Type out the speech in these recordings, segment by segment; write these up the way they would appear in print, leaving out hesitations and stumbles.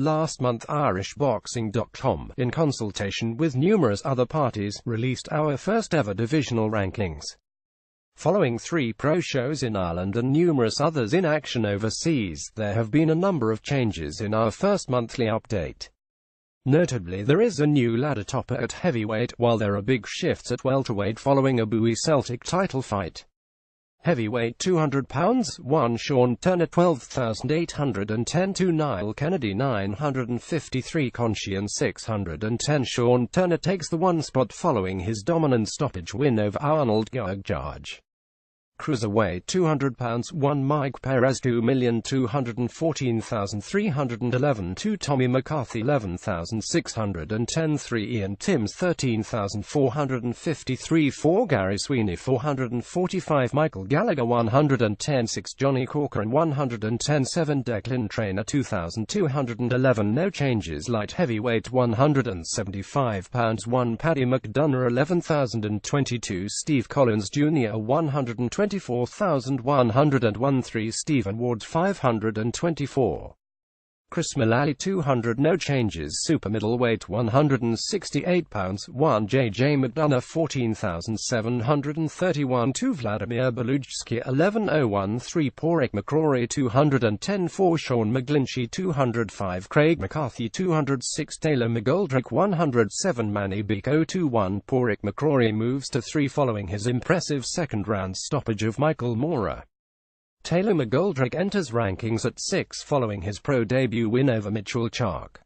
Last month irishboxing.com, in consultation with numerous other parties, released our first ever divisional rankings. Following 3 pro shows in Ireland and numerous others in action overseas, there have been a number of changes in our first monthly update. Notably, there is a new ladder topper at heavyweight, while there are big shifts at welterweight following a Bowie Celtic title fight. Heavyweight £200, 1 Sean Turner 12,810 2 Niall Kennedy 953 Conscience 610 Sean Turner takes the 1 spot following his dominant stoppage win over Arnold Gurjaj. Cruiserweight £200, 1 Mike Perez 2,214,311 2 Tommy McCarthy 11,610 3 Ian Timms 13,453 4 Gary Sweeney 445 Michael Gallagher 110 6 Johnny Corcoran 110 7 Declan Traynor 2,211 No changes. Light heavyweight £175, 1 Paddy McDonough 11,022 Steve Collins Jr. 124,101 3 Stephen Ward 524 Chris Mullally 200 No changes. Super middleweight £168, 1 JJ McDonough 14,731 2 Vladimir Belujski 11,001 3 Porrick McCrory 210 4 Sean McGlinchey 205 Craig McCarthy 206 Taylor McGoldrick 107 Manny Biko 2-1 Porrick McCrory moves to 3 following his impressive second-round stoppage of Michael Moorer. Taylor McGoldrick enters rankings at 6 following his pro debut win over Mitchell Chark.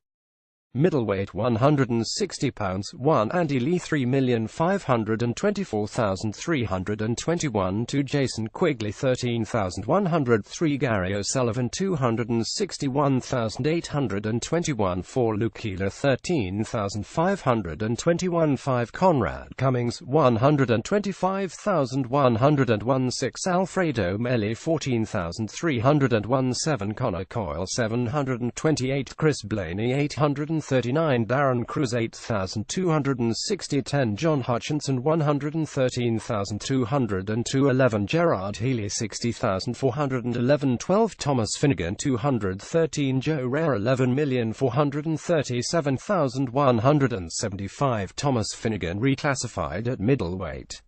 Middleweight £160, 1 Andy Lee 3,524,321 2 Jason Quigley 13,103 Gary O'Sullivan 261,821 4 Luke Keeler 13,521 5 Conrad Cummings 125,101 6 Alfredo Melli 14,301 7 Connor Coyle 728 Chris Blaney 839 Darren Cruz 8,260 10 John Hutchinson 113,202 11 Gerard Healy 60,411 12 Thomas Finnegan 213 Joe Rare 11,437,175 Thomas Finnegan reclassified at middleweight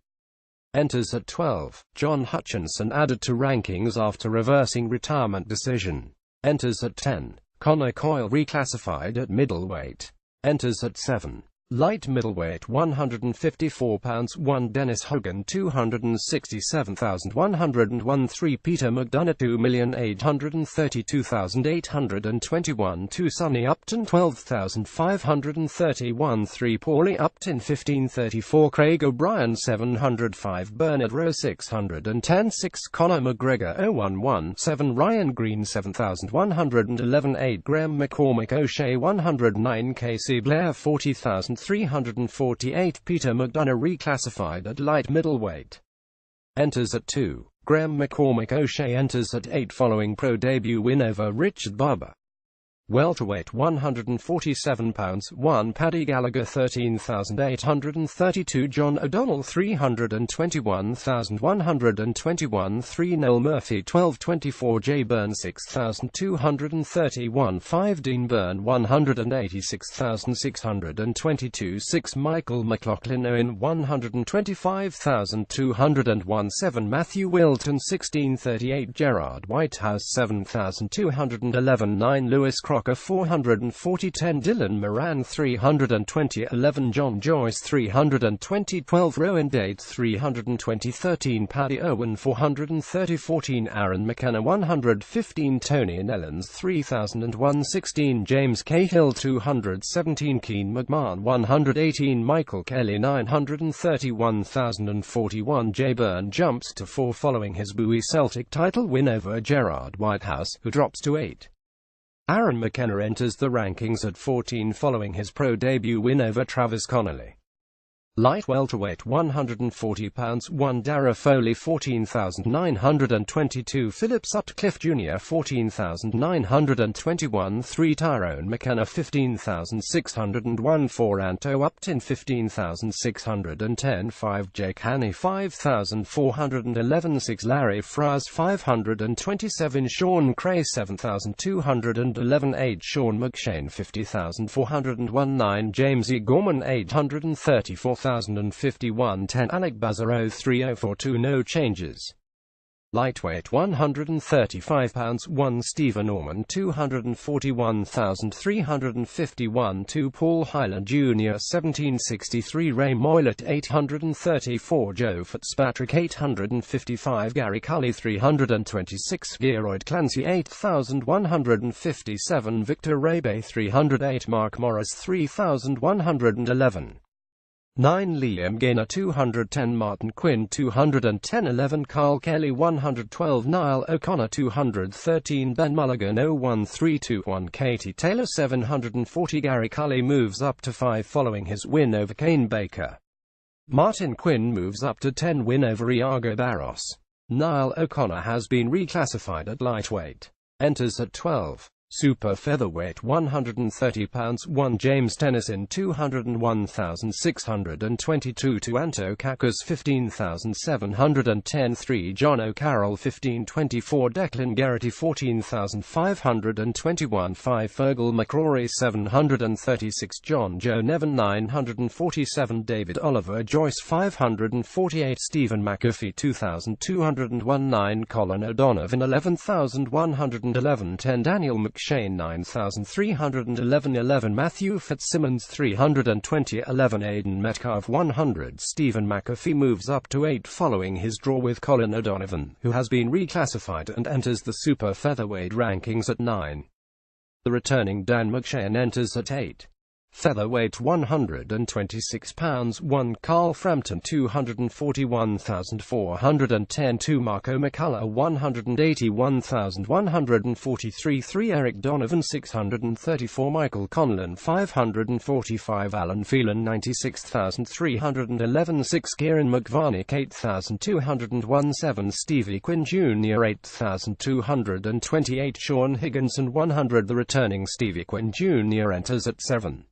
enters at 12. John Hutchinson added to rankings after reversing retirement decision enters at 10. Connor Coyle reclassified at middleweight enters at 7. Light middleweight £154, 1 Dennis Hogan 267,101 3 Peter McDonough 2,832,821 2 Sonny Upton 12,531 3 Paulie Upton 1534 Craig O'Brien 705 Bernard Rowe 610 6 Conor McGregor 011 7 Ryan Green 7,111 8 Graham McCormick O'Shea 109 Casey Blair 40,348 Peter McDonough reclassified at light middleweight enters at 2. Graham McCormick O'Shea enters at 8 following pro debut win over Richard Barber. Welterweight £147, 1 Paddy Gallagher 13,832 John O'Donnell 321,121 3 Noel Murphy 1224 Jay Byrne 6,231 5 Dean Byrne 186,622 6 Michael McLaughlin Owen 125,201 7 Matthew Wilton 1638 Gerard Whitehouse 7,211 9 Lewis Crocker 440 10 Dylan Moran 320 11 John Joyce 320 12 Rowan Date 320 13 Paddy Owen 430 14 Aaron McKenna 115 Tony Nellens 3001 16 James Cahill 217 Keen McMahon 118 Michael Kelly 931,041 Jay Byrne jumps to 4 following his Bowie Celtic title win over Gerard Whitehouse, who drops to 8. Aaron McKenna enters the rankings at 14 following his pro debut win over Travis Connolly. Light welterweight 140 pounds 1 Dara Foley 14,922 Philip Sutcliffe Jr. 14,921 3 Tyrone McKenna 15,601 4 Anto Upton 15,610 5 Jake Haney 5,411 6 Larry Fries 527 Sean Cray 7,211 8 Sean McShane 50,401 9 James E. Gorman 834,051 10 Alec Bazaro 3042 No changes. Lightweight 135 pounds 1 Stephen Norman 241,351 2 Paul Hyland Jr. 1763 Ray Moylett 834 Joe Fitzpatrick 855 Gary Cully 326 Geroyd Clancy 8157 Victor Rabe 308 Mark Morris 3111 9 Liam Gaynor 210 Martin Quinn 210 11 Carl Kelly 112 Niall O'Connor 213 Ben Mulligan 01321 Katie Taylor 740 Gary Cully moves up to 5 following his win over Kane Baker. Martin Quinn moves up to 10 win over Iago Barros. Niall O'Connor has been reclassified at lightweight. Enters at 12. Super featherweight 130 pounds 1 James Tennyson 201,622 2 Anto Kakas 15,710 3 John O'Carroll 1524 Declan Geraghty 14,521 5 Fergal McCrory 736 John Joe Nevin 947 David Oliver Joyce 548 Stephen McAfee 2,201 9 Colin O'Donovan 11,111 10 Daniel McShane 9,311 11 Matthew Fitzsimmons 320 11 Aidan Metcalf 100 Stephen McAfee moves up to 8 following his draw with Colin O'Donovan, who has been reclassified and enters the super featherweight rankings at 9. The returning Dan McShane enters at 8. Featherweight 126 pounds 1 Carl Frampton 241,410 2 Marco McCullough 181,143 3 Eric Donovan 634 Michael Conlon 545 Alan Phelan 96,311 6 Kieran McVarnick 8,201 7 Stevie Quinn Jr. 8,228 Sean Higginson 100 The returning Stevie Quinn Jr. enters at 7.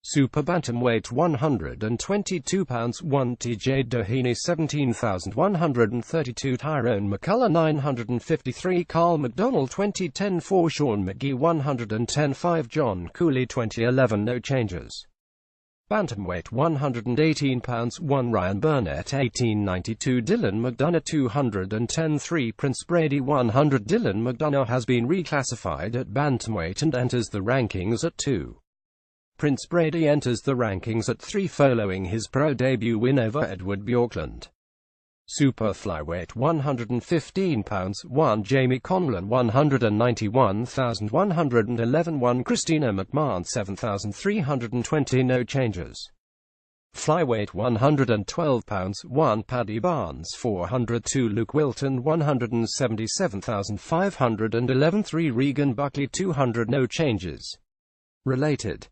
Super bantamweight 122 pounds 1 TJ Doheny 17,132 Tyrone McCullough 953 Carl McDonald 2010 4 Sean McGee 110 5 John Cooley 2011 No changes. Bantamweight 118 pounds 1 Ryan Burnett 1892 Dylan McDonough 210 3 Prince Brady 100 Dylan McDonough has been reclassified at bantamweight and enters the rankings at 2. Prince Brady enters the rankings at 3 following his pro debut win over Edward Bjorklund. Super flyweight 115 pounds 1 Jamie Conlon 191,111 1 Christina McMahon 7,320 No changes. Flyweight 112 pounds 1 Paddy Barnes 402 Luke Wilton 177,511 3 Regan Buckley 200 No changes. Related